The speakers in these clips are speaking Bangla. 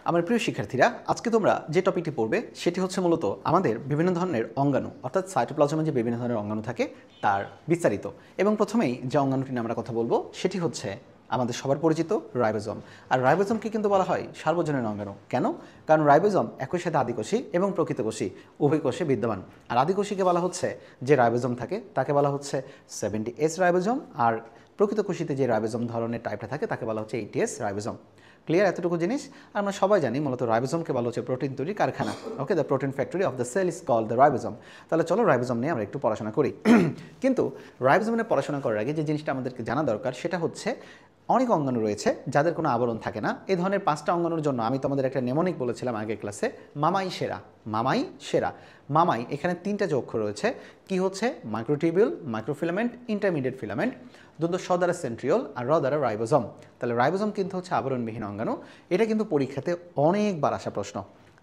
আমার প্রিয় শিক্ষার্থীরা, আজকে তোমরা যে টপিকটি পড়বে সেটি হচ্ছে মূলত আমাদের বিভিন্ন ধরনের অঙ্গাণু, অর্থাৎ সাইটোপ্লাজমে যে বিভিন্ন ধরনের অঙ্গাণু থাকে তার বিস্তারিত। এবং প্রথমেই যে অঙ্গাণুটি নিয়ে আমরা কথা বলবো সেটি হচ্ছে আমাদের সবার পরিচিত রাইবোজোম। আর রাইবোজোমকে কিন্তু বলা হয় সার্বজনীন অঙ্গাণু। কেন? কারণ রাইবোজোম একই সাথে আদিকোষী এবং প্রকৃতকোষী উভয় কোষে বিদ্যমান। আর আদিকোষীকে বলা হচ্ছে যে রাইবোজোম থাকে তাকে বলা হচ্ছে 70S রাইবোজোম, আর প্রকৃতকোষীতে যে রাইবোজোম ধরনের টাইপটা থাকে তাকে বলা হচ্ছে 80S রাইবোজোম। ক্লিয়ার এতটুকু জিনিস? আর আমরা সবাই জানি মূলত রাইবোজোমকে বলা হচ্ছে প্রোটিন তৈরির কারখানা। Okay, the protein factory of the cell is called the ribosome. তাহলে চলো রাইবোজোম নিয়ে আমরা একটু পড়াশোনা করি। কিন্তু রাইবোজোম নিয়ে পড়াশোনা করার আগে যে জিনিসটা আমাদেরকে জানা দরকার সেটা হচ্ছে অনেক অঙ্গাণু রয়েছে যাদের কোনো আবরণ থাকে না। এই ধরনের 5টা অঙ্গাণুর জন্য আমি তোমাদের একটা নেমনিক বলেছিলাম আগের ক্লাসে, মামাই সেরা। মামাই সেরা, মামাই এখানে 3টা যে অক্ষর রয়েছে, কি হচ্ছে? মাইক্রোটিবিউল, মাইক্রোফিলামেন্ট, ইন্টারমিডিয়েট ফিলামেন্ট, দ্বন্দ্ব স দ্বারা সেন্ট্রিওল আর র দ্বারা রাইবোজোম। তাহলে রাইবোজোম কিন্তু হচ্ছে আবরণবিহীন অঙ্গাণু। এটা কিন্তু পরীক্ষাতে অনেকবার আসা প্রশ্ন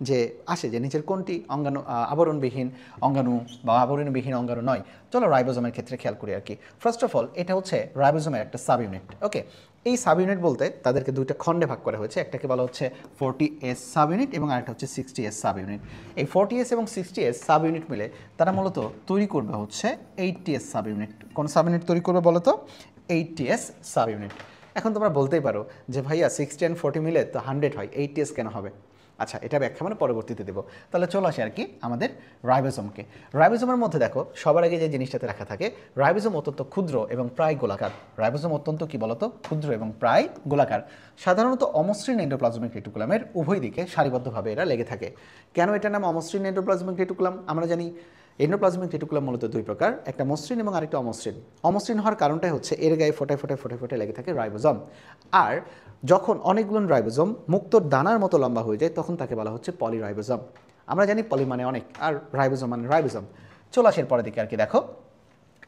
যে আসে যে নিচের কোনটি অঙ্গাণু আবরণবিহীন অঙ্গাণু বা আবরণবিহীন অঙ্গাণু নয়। চলো রাইবোজোমের ক্ষেত্রে খেয়াল করি আর কি। ফার্স্ট অফ অল, এটা হচ্ছে রাইবোজোমের একটা সাব ইউনিট। ওকে, এই সাব ইউনিট বলতে তাদেরকে দুইটা খণ্ডে ভাগ করা হয়েছে। একটাকে বলা হচ্ছে 40S সাব ইউনিট এবং আরেকটা হচ্ছে 60S সাব ইউনিট। এই 40S এবং 60S সাব ইউনিট মিলে তারা মূলত তৈরি করবে হচ্ছে 80S সাব ইউনিট। কোন সাব ইউনিট তৈরি করবে বলো তো? 80S sub unit. এখন তোমরা বলতেই পারো যে ভাইয়া 60 and 40 মিলে তো 100 হয়, 80S কেন হবে? আচ্ছা, এটা ব্যাখ্যা মানে পরবর্তীতে দেবো। তাহলে চলো আসি আর কি আমাদের রাইবোজোমকে। রাইবোজোমের মধ্যে দেখো সবার আগে যে জিনিসটাতে রাখা থাকে, রাইবোজোম অত্যন্ত ক্ষুদ্র এবং প্রায় গোলাকার। রাইবোজোম অত্যন্ত কি বলতো? ক্ষুদ্র এবং প্রায় গোলাকার। সাধারণত অমসৃণ এন্ডোপ্লাজমিক রেটিকুলামের উভয় দিকে সারিবদ্ধভাবে এরা লেগে থাকে। কেন এটার নাম অমসৃণ এন্ডোপ্লাজমিক রেটিকুলাম? আমরা জানি এন্ডোপ্লাজমিক রেটিকুলাম মূলত দুই প্রকার, একটা মসৃণ এবং আরেকটা অমসৃণ। অমসৃণ হওয়ার কারণটাই হচ্ছে এর গায়ে ফোটায় ফোটায় ফোটায় ফোটায় লেগে থাকে রাইবোজোম। আর যখন অনেকগুলো রাইবোজোম মুক্তোর দানার মতো লম্বা হয়ে যায় তখন তাকে বলা হচ্ছে পলিরাইবোজোম। আমরা জানি পলি মানে অনেক আর রাইবোজোম মানে রাইবোজোম। চলে আসে পরের দিকে আর কি। দেখো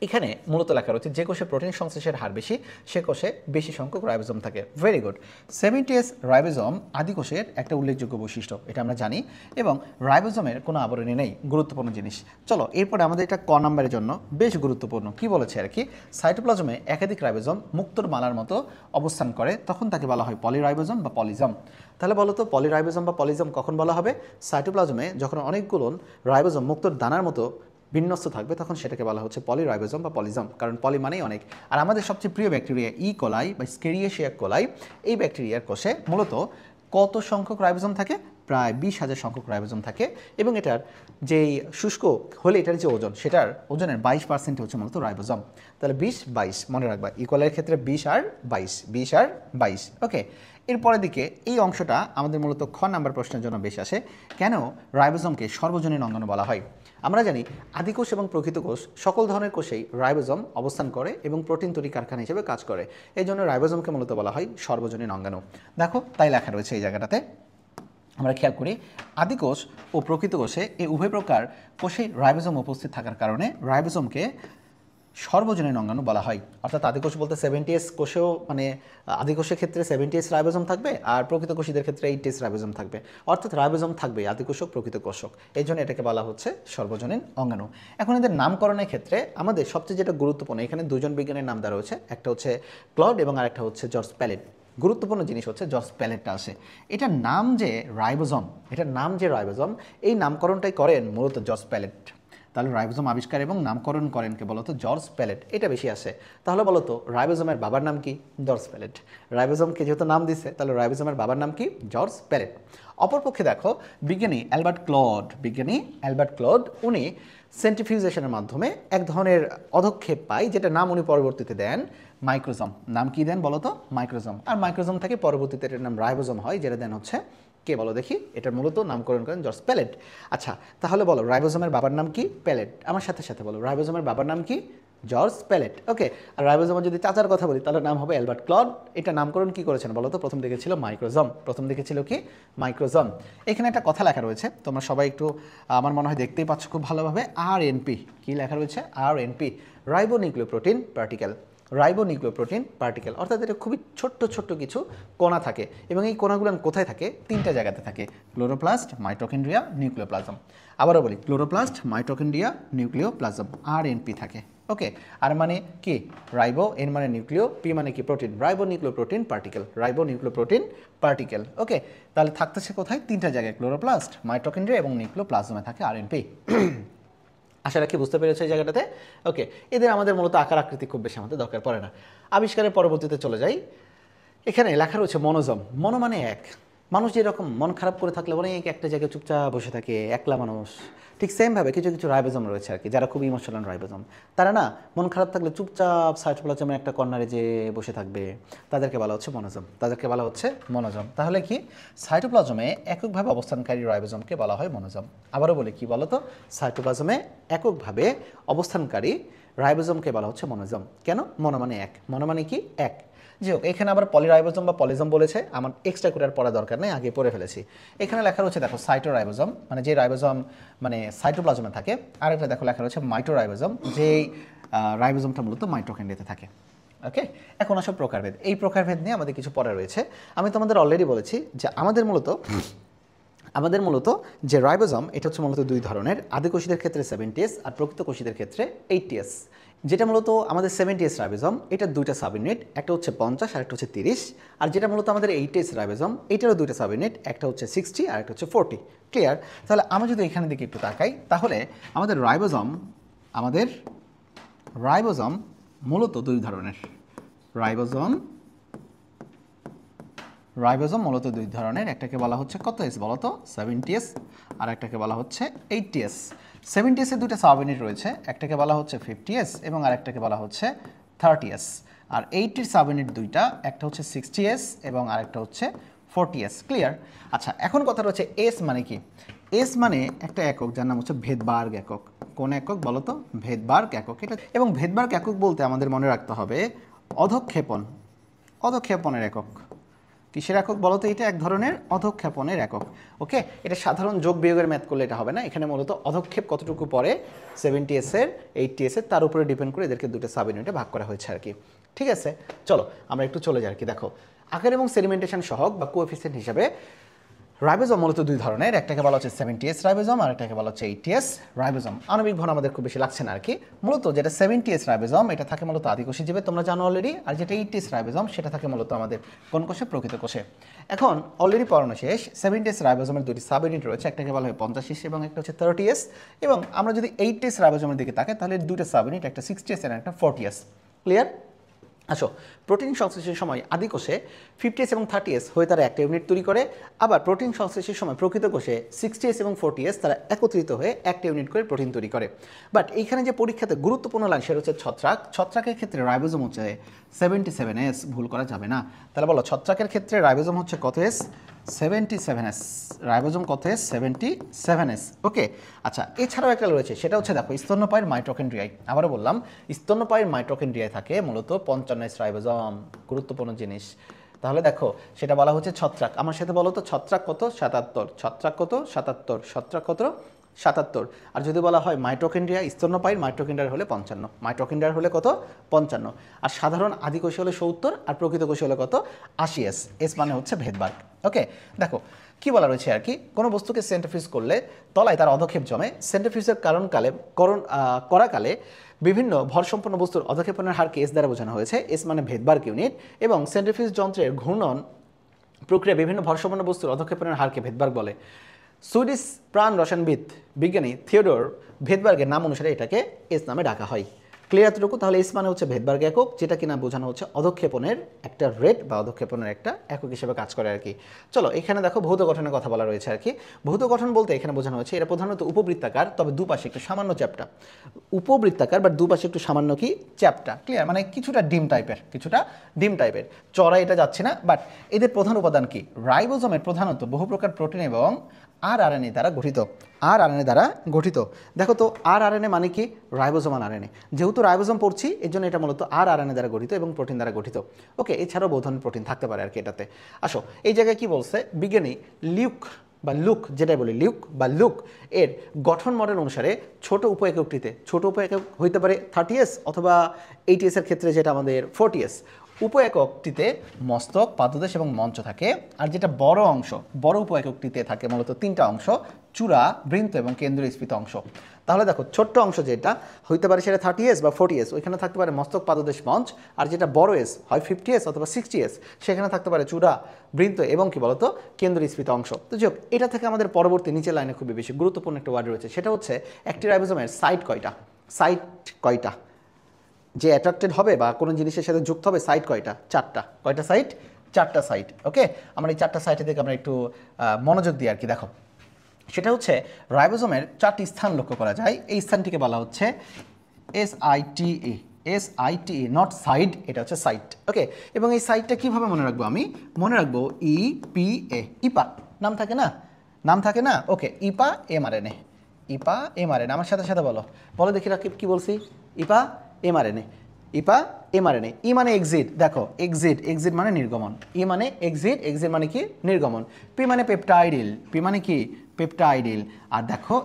এখানে মূলত লেখা রয়েছে যে কোষে প্রোটিন সংশ্লেষের হার বেশি সে কোষে বেশি সংখ্যক রাইবোজোম থাকে। Very good. 70S রাইবোজোম আদি কোষের একটা উল্লেখযোগ্য বৈশিষ্ট্য, এটা আমরা জানি। এবং রাইবোজোমের কোনো আবরণী নেই, গুরুত্বপূর্ণ জিনিস। চলো এরপরে আমাদের এটা ক নম্বরের জন্য বেশ গুরুত্বপূর্ণ। কি বলেছে আর কি? সাইটোপ্লাজমে একাধিক রাইবোজোম মুক্তোর মালার মতো অবস্থান করে তখন তাকে বলা হয় পলিরাইবোজোম বা পলিজম। তাহলে বলো তো পলিরাইবোজোম বা পলিজম কখন বলা হবে? সাইটোপ্লাজমে যখন অনেকগুলো রাইবোজোম মুক্তোর দানার মতো বিন্যস্ত থাকবে তখন সেটাকে বলা হচ্ছে পলিরাইবোজোম বা পলিজম, কারণ পলি মানেই অনেক। আর আমাদের সবচেয়ে প্রিয় ব্যাকটেরিয়া ই কোলাই বা স্কেরিয়েশিয়া কোলাই, এই ব্যাকটেরিয়ার কোষে মূলত কত সংখ্যক রাইবোজোম থাকে? প্রায় 20,000 সংখ্যক রাইবোজোম থাকে। এবং এটার যেই শুষ্ক হলে এটার যে ওজন, সেটার ওজনের 22% হচ্ছে মূলত রাইবোজোম। তাহলে 20-22 মনে রাখবা, ইকোলাইয়ের ক্ষেত্রে 20 আর 22, 20 আর 22। ওকে, এরপরের দিকে এই অংশটা আমাদের মূলত খ নাম্বার প্রশ্নের জন্য বেশ আসে। কেন রাইবোজোমকে সর্বজনীন অঙ্গাণু বলা হয়? আমরা জানি আদিকোষ এবং প্রকৃত কোষ সকল ধরনের কোষেই রাইবোজোম অবস্থান করে এবং প্রোটিন তৈরি কারখানা হিসেবে কাজ করে। এই জন্য রাইবোজোমকে মূলত বলা হয় সর্বজনীন অঙ্গাণু। দেখো তাই লেখা রয়েছে এই জায়গাটাতে। আমরা খেয়াল করি আদিকোষ ও প্রকৃত কোষে এই উভয় প্রকার কোষে রাইবোজোম উপস্থিত থাকার কারণে রাইবোজোমকে সর্বজনীন অঙ্গাণু বলা হয়। অর্থাৎ আদিকোষ বলতে 70S কোষেও মানে আদিকোষের ক্ষেত্রে 70S রাইবোজোম থাকবে আর প্রকৃত কোষীদের ক্ষেত্রে 80S রাইবোজোম থাকবে। অর্থাৎ রাইবোজোম থাকবে আদিকোষক প্রকৃত কোষক, এই জন্য এটাকে বলা হচ্ছে সর্বজনীন অঙ্গাণু। এখন এদের নামকরণের ক্ষেত্রে আমাদের সবচেয়ে যেটা গুরুত্বপূর্ণ, এখানে দুজন বিজ্ঞানীর নাম দেওয়া রয়েছে, একটা হচ্ছে ক্লড এবং আরেকটা হচ্ছে জর্জ প্যালেট। গুরুত্বপূর্ণ জিনিস হচ্ছে জর্জ প্যালেটটা আসে। এটার নাম যে রাইবোজোম, এটার নাম যে রাইবোজোম, এই নামকরণটাই করেন মূলত জর্জ প্যালেট। তাহলে রাইবোজোম আবিষ্কার এবং নামকরণ করেন কে বলতো? George Palade. এটা বেশি আসে। তাহলে বলতো রাইবোজোমের বাবার নাম কি? George palette. রাইবোজোমকে যেহেতু নাম দিচ্ছে তাহলে রাইবোজোমের বাবার নাম কি? George Palade. অপরপক্ষে দেখো বিজ্ঞানী অ্যালবার্ট ক্লড উনি সেন্ট্রিফিউজেশনের মাধ্যমে এক ধরনের অধক্ষেপ পায়, যেটা নাম উনি পরবর্তীতে দেন মাইক্রোজোম। নাম কি দেন বলতো? মাইক্রোজোম। আর মাইক্রোজোম থেকে পরবর্তীতে এটার নাম রাইবোজোম হয়, যেটা দেন হচ্ছে কে বলো দেখি? এটার মূলত নামকরণ করেন জর্জ প্যালেট। আচ্ছা তাহলে বলো রাইবোজোমের বাবার নাম কি? প্যালেট। আমার সাথে সাথে বলো রাইবোজোমের বাবার নাম কি? George palette. ওকে, আর রাইবোজোমের যদি চাচার কথা বলি তাহলে নাম হবে অ্যালবার্ট ক্লড। এটা নামকরণ কি করেছেন বলো তো? প্রথম দিকে ছিল মাইক্রোজোম। প্রথম দিকে ছিল কি? মাইক্রোজোম। এখানে একটা কথা লেখা রয়েছে, তোমরা সবাই একটু আমার মনে হয় দেখতেই পাচ্ছ খুব ভালোভাবে। RNP কি লেখা রয়েছে? RNP, ribonucleoprotein particle. Ribo nucleoprotein particle, অর্থাৎ এটা খুবই ছোট্ট ছোট্ট কিছু কণা থাকে এবং এই কণাগুলো কোথায় থাকে? তিনটা জায়গাতে থাকে, ক্লোরোপ্লাস্ট, মাইটোকন্ড্রিয়া, নিউক্লিওপ্লাজম। আবারও বলি, ক্লোরোপ্লাস্ট, মাইটোকন্ড্রিয়া, নিউক্লিওপ্লাজম, RNP থাকে। ওকে, আর মানে কি? রাইবো, এর মানে নিউক্লিও, পি মানে কি? Protein, ribo nucleoprotein particle, ribo nucleoprotein particle. Okay, তাহলে থাকতেছে কোথায়? তিনটা জায়গায়, ক্লোরোপ্লাস্ট, মাইটোকন্ড্রিয়া এবং নিউক্লিওপ্লাজমে থাকে RNP। আশা রাখি বুঝতে পেরেছে এই জায়গাটাতে। ওকে, এদের আমাদের মূলত আকার আকৃতি খুব বেশি আমাদের দরকার পড়ে না। আবিষ্কারের পরবর্তীতে চলে যাই, এখানে লেখা রয়েছে মনোজম। মনো মানে এক, মানুষ যেরকম মন খারাপ করে থাকলে অনেক একটা জায়গায় চুপচাপ বসে থাকে, একলা মানুষ, ঠিক সেমভাবে কিছু কিছু রাইবোজোম রয়েছে আর কি, যারা খুব ইমোশনাল রাইবোজোম। তারা না মন খারাপ থাকলে চুপচাপ সাইটোপ্লাজমের একটা কর্নারে যে বসে থাকবে, তাদেরকে বলা হচ্ছে মনোজম, তাদেরকে বলা হচ্ছে মনোজম। তাহলে কি? সাইটোপ্লাজমে এককভাবে অবস্থানকারী রাইবোজোমকে বলা হয় মনোজম। আবারও বলি, কি বলো তো? সাইটোপ্লাজমে এককভাবে অবস্থানকারী রাইবোজোমকে বলা হচ্ছে মনোজম। কেন? মনো মানে এক, মনো মানে কি? এক। যাই হোক, এখানে আবার পলিরাইবোজোম বা পলিজম বলেছে, আমার এক্সট্রা করে আর পড়া দরকার নেই, আগে পড়ে ফেলেছি। এখানে লেখা রয়েছে দেখো সাইটোরাইবোজোম, মানে যে রাইবোজোম মানে সাইটোপ্লাজমে থাকে। আরেকটা দেখো লেখা রয়েছে মাইটোরাইবোজোম, যেই রাইবোজোমটা মূলত মাইটোকন্ড্রিয়াতে থাকে। ওকে, এখন আসো প্রকারভেদ। এই প্রকারভেদ নিয়ে আমাদের কিছু পড়া রয়েছে। আমি তোমাদের অলরেডি বলেছি যে আমাদের মূলত যে রাইবোজোম, এটা হচ্ছে মূলত দুই ধরনের, আদিকোষীদের ক্ষেত্রে 70S আর প্রকৃত কোষীদের ক্ষেত্রে 80S। যেটা মূলত আমাদের 70S রাইবোজোম, এটার দুইটা সাব ইউনিট, একটা হচ্ছে 50 আর একটা হচ্ছে 30। আর যেটা মূলত আমাদের 80S রাইবোজোম, এটারও দুইটা সাব ইউনিট, একটা হচ্ছে 60 আর একটা হচ্ছে 40। ক্লিয়ার? তাহলে আমরা যদি এখানে দিকে একটু তাকাই, তাহলে আমাদের রাইবোজোম মূলত দুই ধরনের। রাইবোজোম মূলত দুই ধরনের, একটাকে বলা হচ্ছে কত এস বলো তো? 70S, আর একটাকে বলা হচ্ছে 80S। 70S এর দুটো সাব ইউনিট রয়েছে, একটাকে বলা হচ্ছে 50S এবং আরেকটাকে বলা হচ্ছে 30S। আর 80 সাব ইউনিট দুইটা, একটা হচ্ছে 60S এবং আরেকটা হচ্ছে 40S। ক্লিয়ার? আচ্ছা, এখন কথা রয়েছে এস মানে কি? এস মানে একটা একক, যার নাম হচ্ছে ভেদবার্গ একক। কোন একক বলো তো? ভেদবার্গ একক। এটা এবং ভেদবার্গ একক বলতে আমাদের মনে রাখতে হবে অধক্ষেপণের একক। কিসের একক বলো তো? এটা এক ধরনের অধক্ষেপণের একক। ওকে, এটা সাধারণ যোগ বিয়োগের ম্যাথ করলে এটা হবে না, এখানে মূলত অধক্ষেপ কতটুকু পরে 70S এর 80S এর তার উপরে ডিপেন্ড করে এদেরকে দুটো সাব ইউনিটে ভাগ করা হয়েছে আর কি। ঠিক আছে, চলো আমরা একটু চলে যাই আর কি। দেখো, আকার এবং সেডিমেন্টেশন সহগ বা কোএফিসিয়েন্ট হিসাবে রাইবোজোম মূলত দুই ধরনের, একটাকে বলা হচ্ছে 70S রাইবোজোম আর একটাকে বলা হচ্ছে 80S রাইবোজোম। আণবিক ভর আমাদের খুব বেশি লাগছে না আর কি। মূলত যেটা 70S রাইবোজোম, এটা থাকে মূলত আদিকোষী জীবে, তোমরা জানো অলরেডি। আর যেটা 80S রাইবোজোম, সেটা থাকে মূলত আমাদের কোন কোষে? প্রকৃত কোষে। এখন অলরেডি পড়ানো শেষ। 70S রাইবোজোমের দুটি সাব ইউনিট রয়েছে, একটাকে বলা হয় 50S এবং একটা হচ্ছে 30S। এবং আমরা যদি 80S রাইবোজোমের দিকে তাকাই, তাহলে দুটো সাব ইউনিট, একটা 60S আর একটা 40S। ক্লিয়ার? আসো, প্রোটিন সংশ্লেষের সময় আদিকোষে 50S এবং 30S হয়ে তারা একটা ইউনিট তৈরি করে, আবার প্রোটিন সংশ্লেষের সময় প্রকৃত কোষে 60S এবং 40S তারা একত্রিত হয়ে একটা ইউনিট করে প্রোটিন তৈরি করে। বাট এইখানে যে পরীক্ষাতে গুরুত্বপূর্ণ লাইন, সেটা হচ্ছে ছত্রাকের ক্ষেত্রে রাইবোজোম হচ্ছে 77S, ভুল করা যাবে না। তাহলে বলো, ছত্রাকের ক্ষেত্রে রাইবোজোম হচ্ছে কত এস? 77S। রাইবোজোম কত এস? 77S। ওকে, আচ্ছা, এছাড়াও একটা রয়েছে, সেটা হচ্ছে দেখো স্তন্যপায়ীর মাইটোকন্ড্রিয়ায়। আবারও বললাম, স্তন্যপায়ীর মাইটোকন্ড্রিয়ায় থাকে মূলত 55S রাইবোজোম, গুরুত্বপূর্ণ জিনিস। তাহলে দেখো, সেটা বলা হচ্ছে ছত্রাক। আমার সাথে বলো তো, ছত্রাক কত? 77। ছত্রাক কত? 77। ছত্রাক কত? 77। আর যদি বলা হয় মাইটোকন্ড্রিয়া, স্তন্যপায়ীর মাইটোকন্ড্রিয়ার হলে 55। মাইটোকন্ড্রিয়ার হলে কত? 55। আর সাধারণ আদিকোষী হলে 70 আর প্রকৃত কোষী হলে কত? 80S। এস মানে হচ্ছে ভেদবার্গ। ওকে, দেখো কি বলা রয়েছে আর কি, কোনো বস্তুকে সেন্ট্রিফিউজ করলে তলায় তার অধক্ষেপ জমে। সেন্ট্রিফিউজের করাকালে বিভিন্ন ভরসম্পন্ন বস্তুর অধক্ষেপণের হারকে এস দ্বারা বোঝানো হয়েছে। এস মানে ভেদবার্গ ইউনিট। এবং সেন্ট্রিফিউজ যন্ত্রের ঘূর্ণন প্রক্রিয়া বিভিন্ন ভরসম্পন্ন বস্তুর অধক্ষেপণের হারকে ভেদবার্গ বলে। সুইডিশ প্রাণ রসায়নবিদ বিজ্ঞানী থিওডোর ভেদবার্গের নাম অনুসারে এটাকে এস নামে ডাকা হয়। ক্লিয়ার এতটুকু? তাহলে এস মানে হচ্ছে ভেদবার্গ একক, যেটা কিনা বোঝানো হচ্ছে অধক্ষেপণের একটা রেট বা অধক্ষেপণের একটা একক হিসেবে কাজ করে আর কি। চলো, এখানে দেখো ভৌত গঠনের কথা বলা রয়েছে আর কি। ভৌত গঠন বলতে এখানে বোঝানো হচ্ছে এটা প্রধানত উপবৃত্তাকার, তবে দুপাশে একটু সামান্য চ্যাপ্টা। উপবৃত্তাকার বা দুপাশে একটু সামান্য কি? চ্যাপ্টা। ক্লিয়ার? মানে কিছুটা ডিম টাইপের। চড়া এটা যাচ্ছে না। বাট এদের প্রধান উপাদান কি? রাইবোজোমের প্রধানত বহু প্রকার প্রোটিন এবং RNA দ্বারা গঠিত। দেখো তো, RNA মানে কি? Ribosomal RNA। যেহেতু রাইবোজোম পড়ছি, এর জন্য এটা মূলত RNA দ্বারা গঠিত এবং প্রোটিন দ্বারা গঠিত। ওকে, এছাড়াও বহু ধরনের প্রোটিন থাকতে পারে আর কি এটাতে। আসো, এই জায়গায় কি বলছে বিজ্ঞানী লিউক বা লুক, যেটা বলি লিউক বা লুক, এর গঠন মডেল অনুসারে ছোট উপ এককটিতে, ছোট উপ একক হইতে পারে 30s অথবা 80s এর ক্ষেত্রে যেটা আমাদের 40s, উপ এককটিতে মস্তক, পাদদেশ এবং মঞ্চ থাকে। আর যেটা বড় অংশ, বড় উপ এককটিতে থাকে মূলত 3টা অংশ, চূড়া, বৃন্ত এবং কেন্দ্রীয় স্ফীত অংশ। তাহলে দেখো ছোট্ট অংশ যেটা হইতে পারে সেটা 30s বা 40s, ওইখানে থাকতে পারে মস্তক, পাদদেশ, মঞ্চ। আর যেটা বড় এস হয় 50s অথবা 60s, সেখানে থাকতে পারে চূড়া, বৃন্ত এবং কি বলতো কেন্দ্রীয় স্ফীত অংশ। তো যাক, এটা থেকে আমাদের পরবর্তী নিচের লাইনে খুবই বেশি গুরুত্বপূর্ণ একটা ওয়ার্ড রয়েছে, সেটা হচ্ছে একটি রাইবোজোমের সাইট কয়টা, সাইট কয়টা, যে অ্যাট্রাক্টেড হবে বা কোনো জিনিসের সাথে যুক্ত হবে সাইট কয়টা, 4টা। কয়টা সাইট? 4টা সাইট। ওকে, আমরা এই 4টা সাইটে থেকে আমরা একটু মনোযোগ দিই আর কি। দেখো, সেটা হচ্ছে রাইবোজোমের 4টি স্থান লক্ষ্য করা যায়। এই স্থানটিকে বলা হচ্ছে SITA, SITA, নট সাইড, এটা হচ্ছে সাইট। ওকে, এবং এই সাইটটা কীভাবে মনে রাখবো? আমি মনে রাখবো EPA, ইপা নাম থাকে না, নাম থাকে না। ওকে, ইপা mRNA, ইপা mRNA, আমার সাথে সাথে বলো, বলো দেখি রাকিব কি বলছি, ইপা mRNA, ইপা mRNA। ই মানে এক্সিট, দেখো এক্সিট, এক্সিট মানে নির্গমন, ই মানে এক্সিট, এক্সিট মানে কি নির্গমন। পি মানে পেপটাইডিল, পি মানে কি পেপটাইডিল। আর দেখো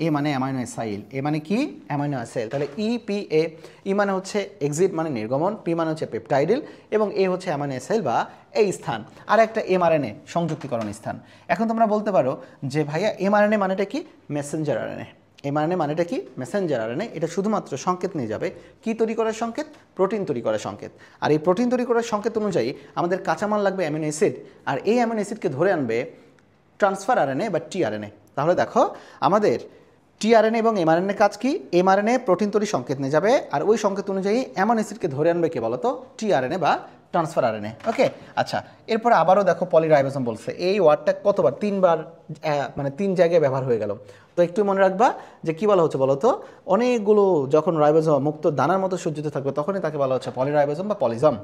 এ মানে অ্যামাইনো অ্যাসাইল, এ মানে কি অ্যামাইনো অ্যাসাইল। তাহলে EPA, ই মানে হচ্ছে এক্সিট মানে নির্গমন, পি মানে হচ্ছে পেপটাইডিল এবং এ হচ্ছে অ্যামাইনো অ্যাসাইল বা এই স্থান। আর একটা mRNA সংযুক্তিকরণ স্থান। এখন তোমরা বলতে পারো যে ভাইয়া mRNA মানেটা কি? Messenger RNA। mRNA মানেটা কি? Messenger RNA। এটা শুধুমাত্র সংকেত নিয়ে যাবে, কি তৈরি করার সংকেত? প্রোটিন তৈরি করার সংকেত। আর এই প্রোটিন তৈরি করার সংকেত অনুযায়ী আমাদের কাঁচামাল লাগবে অ্যামিনো অ্যাসিড, আর এই অ্যামিনো অ্যাসিডকে ধরে আনবে ট্রান্সফার RNA বা tRNA। তাহলে দেখো আমাদের tRNA এবং mRNA কাজ কি? mRNA প্রোটিন তৈরি সংকেত নিয়ে যাবে, আর ওই সংকেত অনুযায়ী অ্যামিনো অ্যাসিডকে ধরে আনবে কে বলতো? tRNA বা ট্রান্সফার RNA। ওকে, আচ্ছা, এরপর আবারও দেখো পলিরাইবোজোম বলছে, এই ওয়ার্ডটা কতবার? 3বার, মানে 3 জায়গায় ব্যবহার হয়ে গেল। তো একটু মনে রাখবা যে কি বলা হচ্ছে বলো তো, অনেকগুলো যখন রাইবোজোম মুক্ত দানার মতো সজ্জিত থাকবে তখনই তাকে বলা হচ্ছে পলিরাইবোজোম বা পলিজম।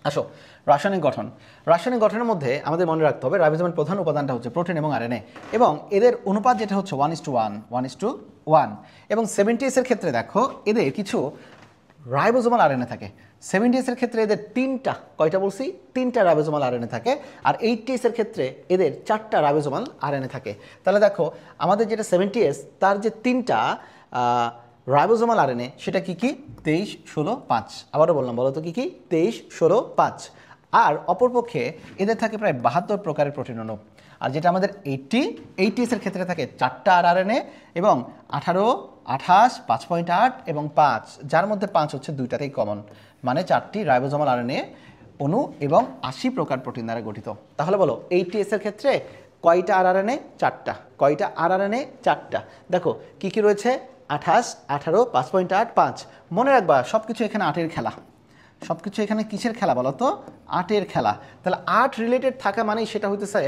আসো, রাসায়নিক গঠন। রাসায়নিক গঠনের মধ্যে আমাদের মনে রাখতে হবে রাইবোজোমের প্রধান উপাদানটা হচ্ছে প্রোটিন এবং RNA, এবং এদের অনুপাত যেটা হচ্ছে 1:1, 1:1। এবং 70s এর ক্ষেত্রে দেখো এদের কিছু রাইবোজোমাল RNA থাকে। 70s এর ক্ষেত্রে এদের 3টা, কয়টা বলছি? 3টা রাইবোজোমাল RNA থাকে। আর 80s এর ক্ষেত্রে এদের 4টা রাইবোজোমাল RNA থাকে। তাহলে দেখো আমাদের যেটা 70s, তার যে 3টা রাইবোজোমাল RNA সেটা কি কি? 23, 16, 5। আবারও বললাম, বলো তো কি কি? 23, 16, 5। আর অপরপক্ষে এদের থাকে প্রায় 72 প্রকারের প্রোটিন অণু। আর যেটা আমাদের 80s এর ক্ষেত্রে থাকে 4টা RNA এবং 18, 28, 5.8 এবং 5, যার মধ্যে 5 হচ্ছে 2টাতেই কমন, মানে 4টি রাইবোজোমাল RNA অণু এবং 80 প্রকার প্রোটিন দ্বারা গঠিত। তাহলে বলো 80s এর ক্ষেত্রে কয়টা RNA? 4টা। কয়টা RNA? 4টা। দেখো কি কি রয়েছে? 28, 18, 5.8, 5। মনে রাখবা সব কিছু এখানে 8-এর খেলা, সব কিছু এখানে কিসের খেলা বলো তো? 8-এর খেলা। তাহলে 8 রিলেটেড থাকা মানেই সেটা হইতেছে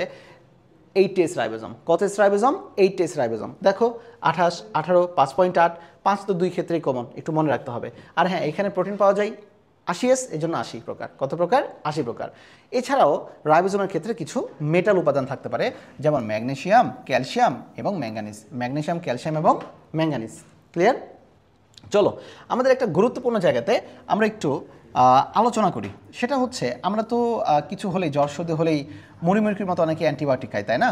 80s রাইবোজোম। কত এস রাইবোজোম? 80s ribosome. দেখো 28, 18, 5.8, 5 তো 2 ক্ষেত্রেই কমন, একটু মনে রাখতে হবে। আর হ্যাঁ, এখানে প্রোটিন পাওয়া যায় 80s, এই জন্য 80 প্রকার। কত প্রকার? 80 প্রকার। এছাড়াও রাইবোজোমের ক্ষেত্রে কিছু মেটাল উপাদান থাকতে পারে, যেমন ম্যাগনেসিয়াম, ক্যালসিয়াম এবং ম্যাঙ্গানিজ। ম্যাগনেসিয়াম, ক্যালসিয়াম এবং ম্যাঙ্গানিজ। ক্লিয়ার? চলো আমাদের একটা গুরুত্বপূর্ণ জায়গাতে আমরা একটু আলোচনা করি। সেটা হচ্ছে আমরা তো কিছু হলেই, জ্বর সর্দি হলেই মুড়িমুড়কির মতো অনেকে অ্যান্টিবায়োটিক খায়, তাই না?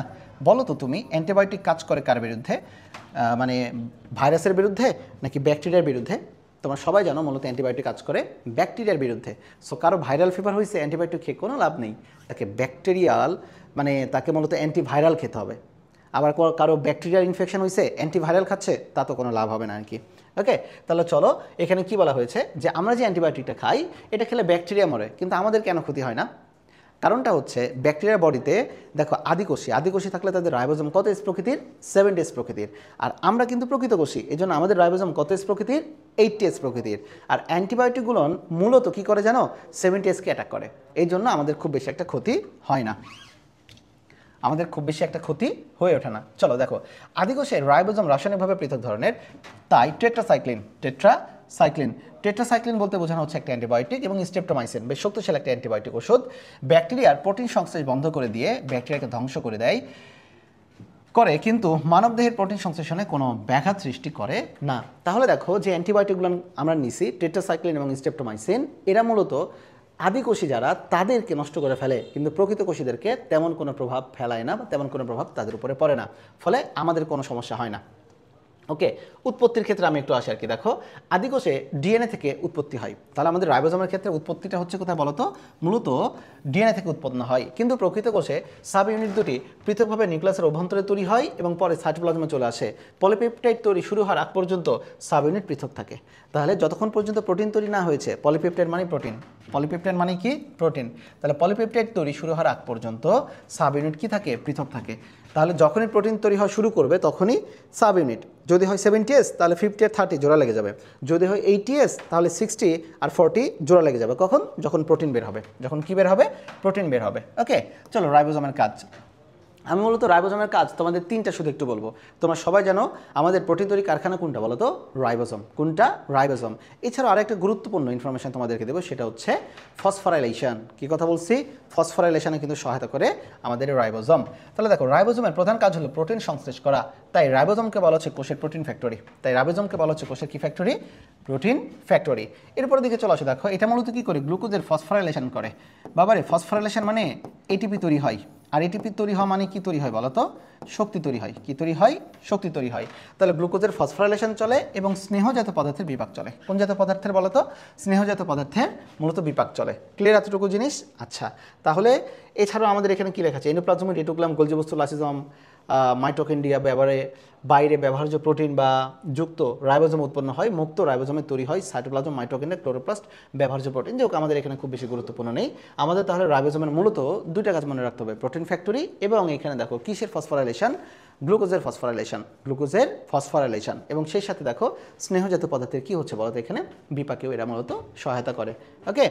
বলো তো তুমি, অ্যান্টিবায়োটিক কাজ করে কার বিরুদ্ধে? মানে ভাইরাসের বিরুদ্ধে নাকি ব্যাকটেরিয়ার বিরুদ্ধে? তোমরা সবাই জানো মূলত অ্যান্টিবায়োটিক কাজ করে ব্যাকটেরিয়ার বিরুদ্ধে। সো কারো ভাইরাল ফিভার হয়েছে, অ্যান্টিবায়োটিক খেয়ে কোনো লাভ নেই, তাকে ব্যাকটেরিয়াল, মানে তাকে মূলত অ্যান্টিভাইরাল খেতে হবে। আবার কারো ব্যাকটেরিয়াল ইনফেকশন হয়েছে, অ্যান্টিভাইরাল খাচ্ছে, তা তো কোনো লাভ হবে না আর কি। ওকে, তাহলে চলো এখানে কি বলা হয়েছে যে আমরা যে অ্যান্টিবায়োটিকটা খাই এটা খেলে ব্যাকটেরিয়া মরে, কিন্তু আমাদের কেন ক্ষতি হয় না? কারণটা হচ্ছে ব্যাকটেরিয়ার বডিতে দেখো আদিকোষী থাকলে তাদের রাইবোজোম কত এস প্রকৃতির? 70s প্রকৃতির। আর আমরা কিন্তু প্রকৃতকোষী, এই জন্য আমাদের রাইবোজোম কত এস প্রকৃতির? 80s প্রকৃতির। আর অ্যান্টিবায়োটিকগুলো মূলত কি করে জানো? 70sকে অ্যাটাক করে, এই জন্য আমাদের খুব বেশি একটা ক্ষতি হয় না, আমাদের খুব বেশি একটা ক্ষতি হয়ে ওঠে না। চলো দেখো, আদিকোষের রাইবোজোম রাসায়নিকভাবে পৃথক ধরনের, তাই টেট্রাসাইক্লিন বলতে বোঝানো হচ্ছে একটা অ্যান্টিবায়োটিক, এবং স্ট্রেপ্টোমাইসিন বেশ শক্তিশালী একটা অ্যান্টিবায়োটিক ওষুধ। ব্যাকটেরিয়ার প্রোটিন সংশ্লেষ বন্ধ করে দিয়ে ব্যাকটেরিয়াকে ধ্বংস করে দেয়, কিন্তু মানবদেহের প্রোটিন সংশ্লেষণে কোনো ব্যাঘাত সৃষ্টি করে না। তাহলে দেখো যে অ্যান্টিবায়োটিকগুলো আমরা নিছি, টেট্রাসাইক্লিন এবং স্ট্রেপ্টোমাইসিন, এরা মূলত আদি কোষী যারা তাদেরকে নষ্ট করে ফেলে, কিন্তু প্রকৃত কোষীদেরকে তেমন কোনো প্রভাব ফেলায় না বা তেমন কোনো প্রভাব তাদের উপরে পড়ে না, ফলে আমাদের কোনো সমস্যা হয় না। ওকে, উৎপত্তির ক্ষেত্রে আমি একটু আসি আর কি। দেখো, আদিকোষে ডিএনএ থেকে উৎপত্তি হয়, তাহলে আমাদের রাইবোজোমের ক্ষেত্রে উৎপত্তিটা হচ্ছে কোথায় বলো তো? মূলত ডিএনএ থেকে উৎপন্ন হয়। কিন্তু প্রকৃত কোষে সাব ইউনিট দুটি পৃথকভাবে নিউক্লিয়াসের অভ্যন্তরে তৈরি হয় এবং পরে সাইটোপ্লাজমে চলে আসে। পলিপেপটাইড তৈরি শুরু হওয়ার আগ পর্যন্ত সাব ইউনিট পৃথক থাকে। তাহলে যতক্ষণ পর্যন্ত প্রোটিন তৈরি না হয়েছে, পলিপেপটাইড মানে প্রোটিন, পলিপেপটাইড মানে কি? প্রোটিন। তাহলে পলিপেপটাইড তৈরি শুরু হওয়ার আগ পর্যন্ত সাব ইউনিট কি থাকে? পৃথক থাকে। তাহলে যখনই প্রোটিন তৈরি হওয়া শুরু করবে তখনই সাব ইউনিট, যদি হয় 70s তাহলে 50 আর 30 জোড়া লেগে যাবে, যদি হয় 80s তাহলে 60 আর 40 জোড়া লেগে যাবে। কখন? যখন প্রোটিন বের হবে। যখন কি বের হবে? প্রোটিন বের হবে। ওকে, চলো রাইবোজোমের কাজ। আমি মূলত রাইবোজোমের কাজ তোমাদের তিনটা শুধু একটু বলবো। তোমরা সবাই জানো আমাদের প্রোটিন তৈরি কারখানা কোনটা বলো তো? রাইবোজোম। কোনটা? রাইবোজোম। এছাড়াও আরেকটা গুরুত্বপূর্ণ ইনফরমেশন তোমাদেরকে দেবো, সেটা হচ্ছে ফসফোরাইলেশন। কি কথা বলছি? ফসফোরাইলেশনে কিন্তু সহায়তা করে আমাদের রাইবোজোম। তাহলে দেখো, রাইবোজোমের প্রধান কাজ হলো প্রোটিন সংশ্লেষ করা, তাই রাইবোজোমকে বলা হচ্ছে কোষের প্রোটিন ফ্যাক্টরি। তাই রাইবোজোমকে বলা হচ্ছে কোষের কি ফ্যাক্টরি? Protein factory. এরপর দিকে চলে আসো, দেখো এটা মূলত কি করে? গ্লুকোজের ফসফোরাইলেশন করে। বাবারে, ফসফোরাইলেশন মানে এটিপি তৈরি হয়, আর এটিপি তৈরি হওয়া মানে কি তৈরি হয় বলো তো? শক্তি তৈরি হয়। কি তৈরি হয়? শক্তি তৈরি হয়। তাহলে গ্লুকোজের ফসফোরাইলেশন চলে এবং স্নেহজাত পদার্থের বিপাক চলে। কোন জাতীয় পদার্থের বলো তো? স্নেহজাত পদার্থের মূলত বিপাক চলে। ক্লিয়ার এতটুকু জিনিস? আচ্ছা, তাহলে এছাড়াও আমাদের এখানে কি লেখা আছে? এন্ডোপ্লাজমিক রেটিকুলাম, গোলজি বস্তু, লাইসোজোম, মাইটোকন্ড্রিয়া বাইরে ব্যবহার্য প্রোটিন বা যুক্ত রাইবোজোম উৎপন্ন হয়। মুক্ত রাইবোজোমে তৈরি হয় সাইটোপ্লাজম, মাইটোকন্ড্রিয়া, ক্লোরোপ্লাস্ট, ব্যবহার্য প্রোটিন। যেহেতু আমাদের এখানে খুব বেশি গুরুত্বপূর্ণ নেই। আমাদের তাহলে রাইবোজোমের মূলত দুইটা কাজ মনে রাখতে হবে, প্রোটিন ফ্যাক্টরি এবং এখানে দেখো কিসের ফসফোরাইলেশন? গ্লুকোজের ফসফোরাইলেশন, গ্লুকোজের ফসফোরাইলেশন। এবং সেই সাথে দেখো স্নেহজাত পদার্থের কি হচ্ছে বলতো? এখানে বিপাকেও এরা মূলত সহায়তা করে। ওকে,